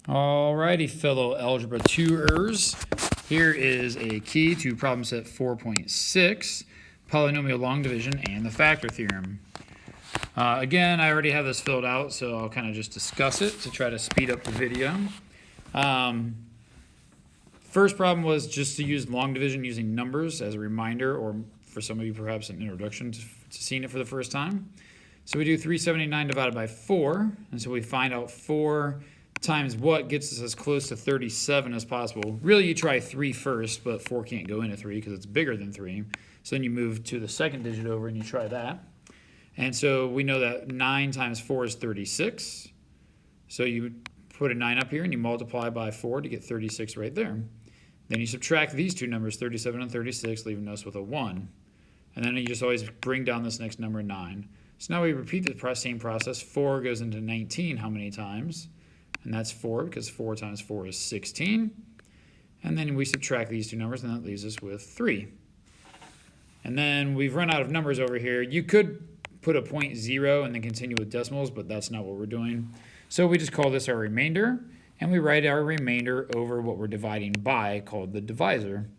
Alrighty, fellow Algebra 2ers. Here is a key to problem set 4.6, polynomial long division and the factor theorem. Again, I already have this filled out, so I'll kind of just discuss it to try to speed up the video. First problem was just to use long division using numbers as a reminder, or for some of you perhaps an introduction to seeing it for the first time. So we do 379 divided by 4, and so we find out 4 times what gets us as close to 37 as possible. Really, you try 3 first, but 4 can't go into 3 because it's bigger than 3. So then you move to the second digit over and you try that. And so we know that 9 times 4 is 36. So you put a 9 up here and you multiply by 4 to get 36 right there. Then you subtract these two numbers, 37 and 36, leaving us with a 1. And then you just always bring down this next number, 9. So now we repeat the same process. 4 goes into 19 how many times? And that's 4 because 4 times 4 is 16. And then we subtract these two numbers and that leaves us with 3. And then we've run out of numbers over here. You could put a 0.0 and then continue with decimals, but that's not what we're doing. So we just call this our remainder, and we write our remainder over what we're dividing by, called the divisor.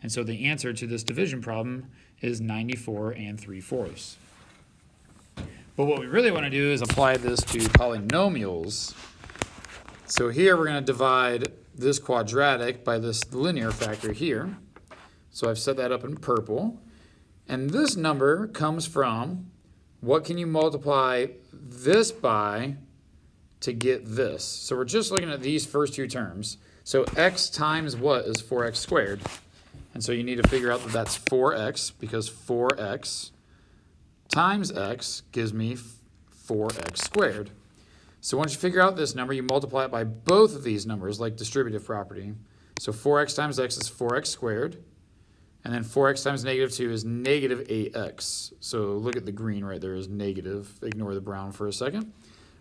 And so the answer to this division problem is 94 3/4. But what we really want to do is apply this to polynomials. So here we're going to divide this quadratic by this linear factor here. So I've set that up in purple. And this number comes from what can you multiply this by to get this. So we're just looking at these first two terms. So x times what is 4x squared? And so you need to figure out that that's 4x because 4x times x gives me 4x squared. So once you figure out this number, you multiply it by both of these numbers like distributive property. So 4x times x is 4x squared. And then 4x times negative 2 is negative 8x. So look at the green right there is negative. Ignore the brown for a second.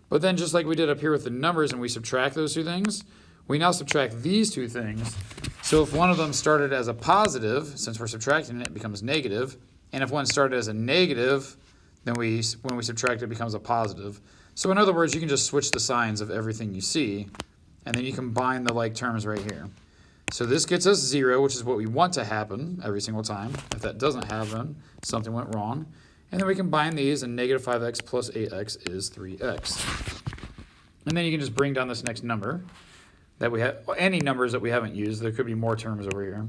But then just like we did up here with the numbers and we subtract those two things, we now subtract these two things. So if one of them started as a positive, since we're subtracting it, it becomes negative. And if one started as a negative, then when we subtract it, it becomes a positive. So in other words, you can just switch the signs of everything you see, and then you combine the like terms right here. So this gets us 0, which is what we want to happen every single time. If that doesn't happen, something went wrong. And then we combine these, and negative 5x plus 8x is 3x. And then you can just bring down this next number that we have, any numbers that we haven't used. There could be more terms over here.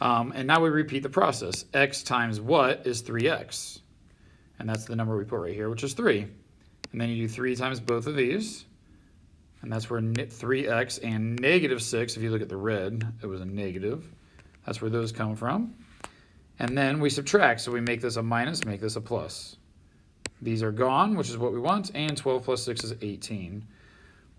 And now we repeat the process. X times what is 3x? And that's the number we put right here, which is 3. And then you do 3 times both of these. And that's where 3x and negative 6, if you look at the red, it was a negative. That's where those come from. And then we subtract. So we make this a minus, make this a plus. These are gone, which is what we want. And 12 plus 6 is 18.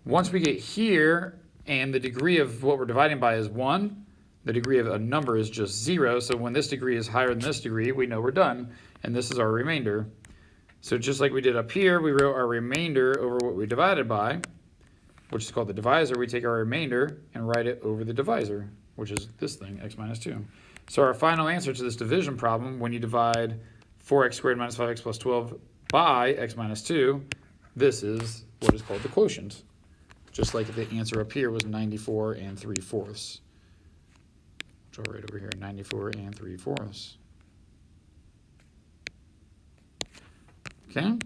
Once we get here, and the degree of what we're dividing by is 1, the degree of a number is just 0. So when this degree is higher than this degree, we know we're done. And this is our remainder. So just like we did up here, we wrote our remainder over what we divided by, which is called the divisor. We take our remainder and write it over the divisor, which is this thing, x minus 2. So our final answer to this division problem, when you divide 4x squared minus 5x plus 12 by x minus 2, this is what is called the quotient. Just like the answer up here was 94 3/4. Which I'll write over here, 94 3/4. Okay.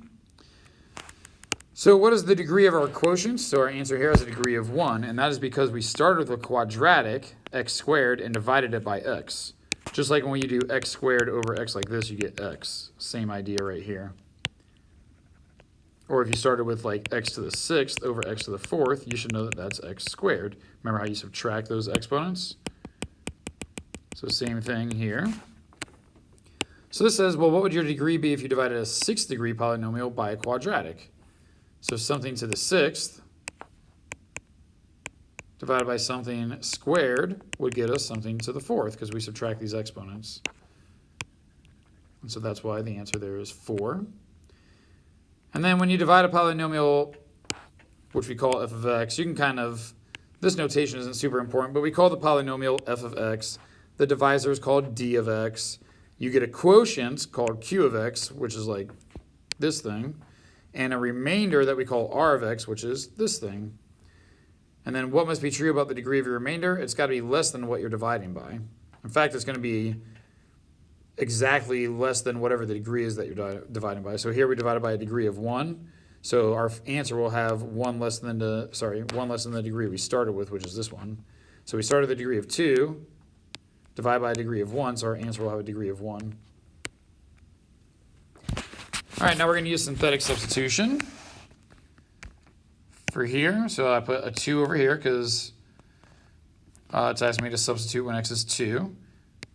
So what is the degree of our quotient? So our answer here is a degree of 1, and that is because we started with a quadratic, x squared, and divided it by x. Just like when you do x squared over x like this, you get x. Same idea right here. Or if you started with like x to the 6th over x to the 4th, you should know that that's x squared. Remember how you subtract those exponents? So same thing here. So this says, well, what would your degree be if you divided a 6th degree polynomial by a quadratic? So something to the 6th divided by something squared would get us something to the 4th because we subtract these exponents. And so that's why the answer there is 4. And then when you divide a polynomial, which we call f of x, you can kind of, this notation isn't super important, but we call the polynomial f of x. The divisor is called d of x. You get a quotient called q of x, which is like this thing, and a remainder that we call r of x, which is this thing. And then what must be true about the degree of your remainder? It's got to be less than what you're dividing by. In fact, it's going to be exactly less than whatever the degree is that you're dividing by. So here we divided by a degree of 1. So our answer will have 1 less than the degree we started with, which is this one. So we started with a degree of 2, divide by a degree of 1, so our answer will have a degree of 1. All right, now we're going to use synthetic substitution for here. So I put a 2 over here because it's asking me to substitute when x is 2.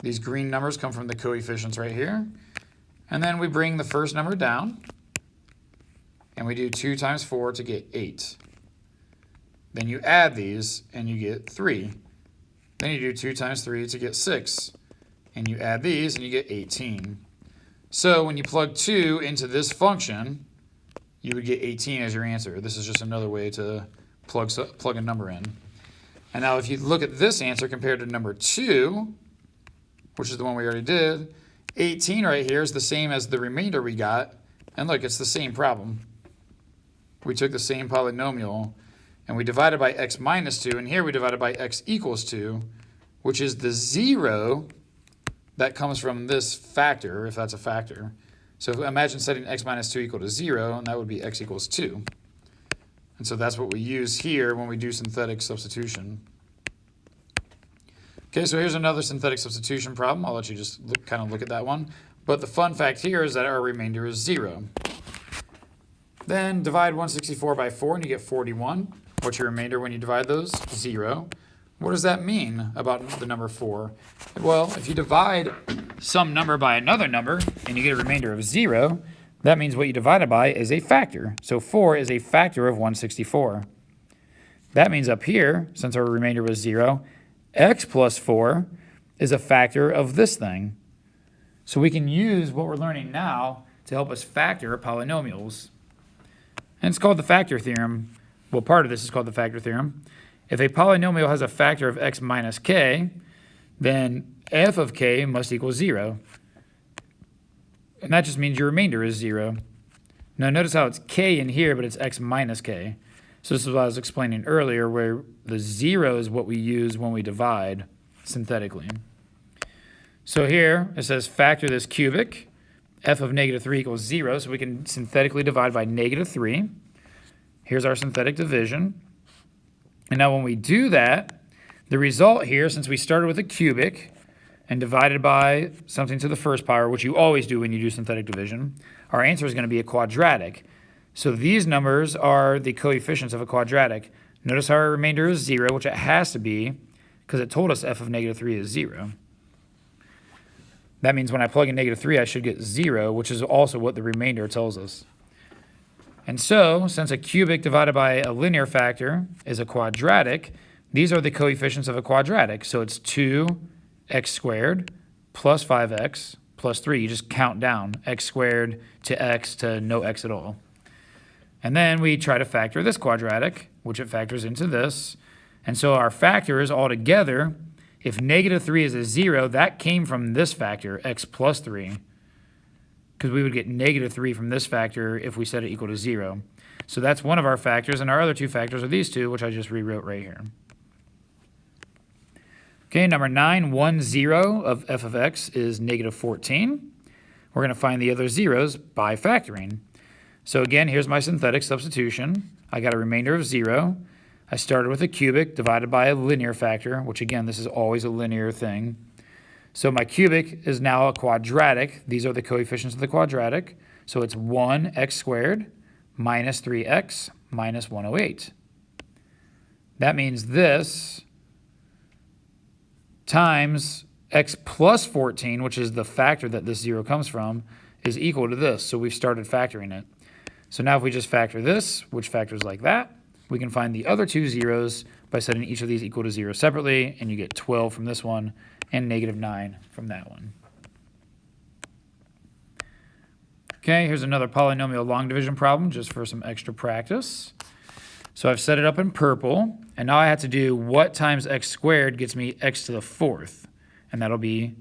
These green numbers come from the coefficients right here. And then we bring the first number down, and we do 2 times 4 to get 8. Then you add these, and you get 3. Then you do 2 times 3 to get 6. And you add these, and you get 18. So when you plug 2 into this function, you would get 18 as your answer. This is just another way to plug a number in. And now if you look at this answer compared to number 2, which is the one we already did, 18 right here is the same as the remainder we got. And look, it's the same problem. We took the same polynomial, and we divided by x minus 2, and here we divided by x equals 2, which is the 0 that comes from this factor, if that's a factor. So imagine setting x minus 2 equal to 0, and that would be x equals 2. And so that's what we use here when we do synthetic substitution. Okay, so here's another synthetic substitution problem. I'll let you just kind of look at that one. But the fun fact here is that our remainder is 0. Then divide 164 by 4, and you get 41. What's your remainder when you divide those? 0. What does that mean about the number 4? Well, if you divide some number by another number and you get a remainder of 0, that means what you divided by is a factor. So 4 is a factor of 164. That means up here, since our remainder was 0, x plus 4 is a factor of this thing. So we can use what we're learning now to help us factor polynomials. And it's called the factor theorem. Well, part of this is called the factor theorem. If a polynomial has a factor of x minus k, then f of k must equal 0. And that just means your remainder is 0. Now notice how it's k in here, but it's x minus k. So this is what I was explaining earlier, where the 0 is what we use when we divide synthetically. So here it says factor this cubic. F of negative 3 equals 0, so we can synthetically divide by negative 3. Here's our synthetic division. And now when we do that, the result here, since we started with a cubic and divided by something to the first power, which you always do when you do synthetic division, our answer is going to be a quadratic. So these numbers are the coefficients of a quadratic. Notice how our remainder is 0, which it has to be because it told us f of negative 3 is 0. That means when I plug in negative 3, I should get 0, which is also what the remainder tells us. And so, since a cubic divided by a linear factor is a quadratic, these are the coefficients of a quadratic. So it's 2x squared plus 5x plus 3. You just count down x squared to x to no x at all. And then we try to factor this quadratic, which it factors into this. And so our factors altogether, if negative 3 is a 0, that came from this factor, x plus 3. Because we would get negative 3 from this factor if we set it equal to 0. So that's one of our factors, and our other two factors are these two, which I just rewrote right here. Okay, number 9, 1, 0 of f of x is negative 14. We're going to find the other zeros by factoring. So again, here's my synthetic substitution. I got a remainder of 0. I started with a cubic divided by a linear factor, which again, this is always a linear thing. So my cubic is now a quadratic. These are the coefficients of the quadratic. So it's 1x squared minus 3x minus 108. That means this times x plus 14, which is the factor that this 0 comes from, is equal to this. So we've started factoring it. So now if we just factor this, which factors like that, we can find the other two zeros by setting each of these equal to 0 separately, and you get 12 from this one and negative 9 from that one. Okay, here's another polynomial long division problem just for some extra practice. So I've set it up in purple, and now I have to do what times x squared gets me x to the 4th, and that'll be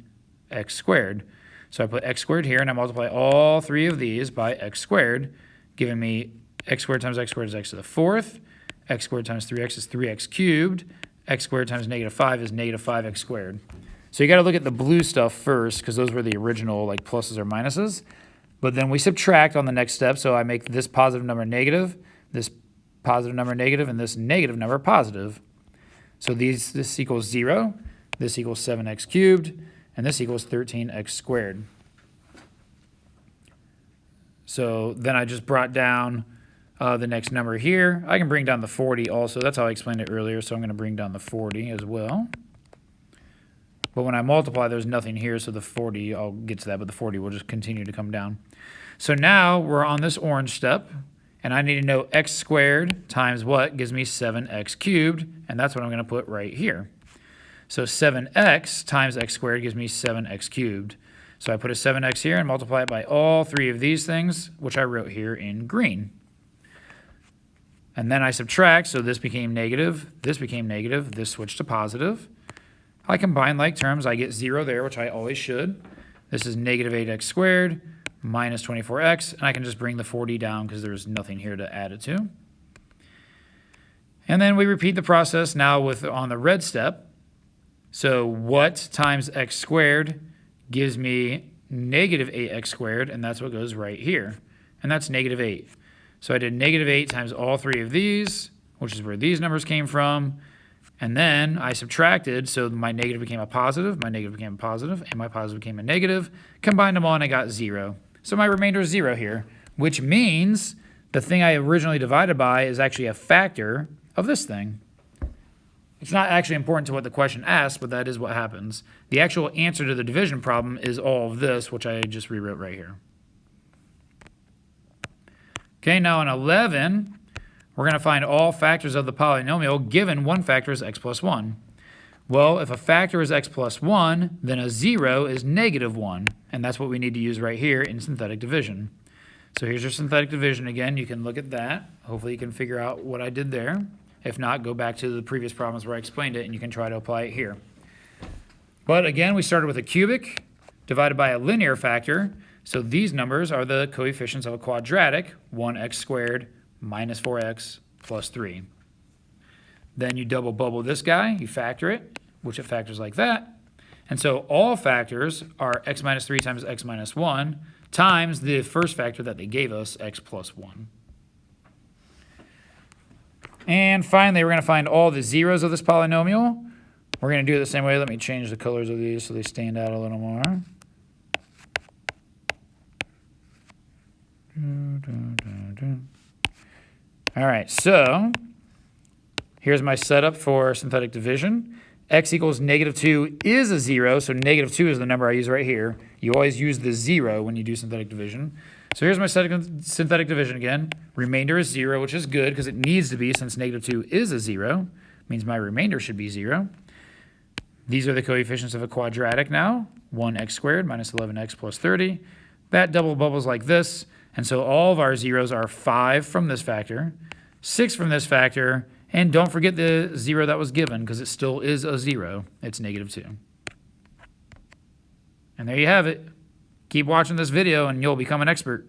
x squared. So I put x squared here, and I multiply all three of these by x squared, giving me x squared times x squared is x to the 4th, x squared times 3x is 3x cubed. X squared times negative 5 is negative 5x squared. So you got to look at the blue stuff first because those were the original like pluses or minuses. But then we subtract on the next step. So I make this positive number negative, this positive number negative, and this negative number positive. So this equals 0, this equals 7x cubed, and this equals 13x squared. So then I just brought down the next number here. I can bring down the 40 also. That's how I explained it earlier, so I'm going to bring down the 40 as well. But when I multiply, there's nothing here, so the 40, I'll get to that, but the 40 will just continue to come down. So now we're on this orange step, and I need to know x squared times what gives me 7x cubed, and that's what I'm going to put right here. So 7x times x squared gives me 7x cubed. So I put a 7x here and multiply it by all three of these things, which I wrote here in green. And then I subtract, so this became negative, this switched to positive. I combine like terms, I get 0 there, which I always should. This is negative 8x squared minus 24x, and I can just bring the 40 down because there's nothing here to add it to. And then we repeat the process now on the red step. So what times x squared gives me negative 8x squared, and that's what goes right here. And that's negative 8. So I did negative 8 times all three of these, which is where these numbers came from. And then I subtracted, so my negative became a positive, my negative became a positive, and my positive became a negative. Combined them all, and I got 0. So my remainder is 0 here, which means the thing I originally divided by is actually a factor of this thing. It's not actually important to what the question asks, but that is what happens. The actual answer to the division problem is all of this, which I just rewrote right here. Okay, now in 11, we're going to find all factors of the polynomial given one factor is x plus 1. Well, if a factor is x plus 1, then a 0 is negative 1, and that's what we need to use right here in synthetic division. So here's your synthetic division again. You can look at that. Hopefully you can figure out what I did there. If not, go back to the previous problems where I explained it, and you can try to apply it here. But again, we started with a cubic divided by a linear factor. So these numbers are the coefficients of a quadratic, 1x squared minus 4x plus 3. Then you double bubble this guy, you factor it, which it factors like that. And so all factors are x minus 3 times x minus 1 times the first factor that they gave us, x plus 1. And finally, we're going to find all the zeros of this polynomial. We're going to do it the same way. Let me change the colors of these so they stand out a little more. All right, so here's my setup for synthetic division. X equals negative 2 is a 0, so negative 2 is the number I use right here. You always use the 0 when you do synthetic division. So here's my synthetic division again. Remainder is 0, which is good because it needs to be since negative 2 is a 0. Means my remainder should be 0. These are the coefficients of a quadratic now. 1x squared minus 11x plus 30. That double bubbles like this. And so all of our zeros are 5 from this factor, 6 from this factor, and don't forget the 0 that was given because it still is a 0. It's negative 2. And there you have it. Keep watching this video and you'll become an expert.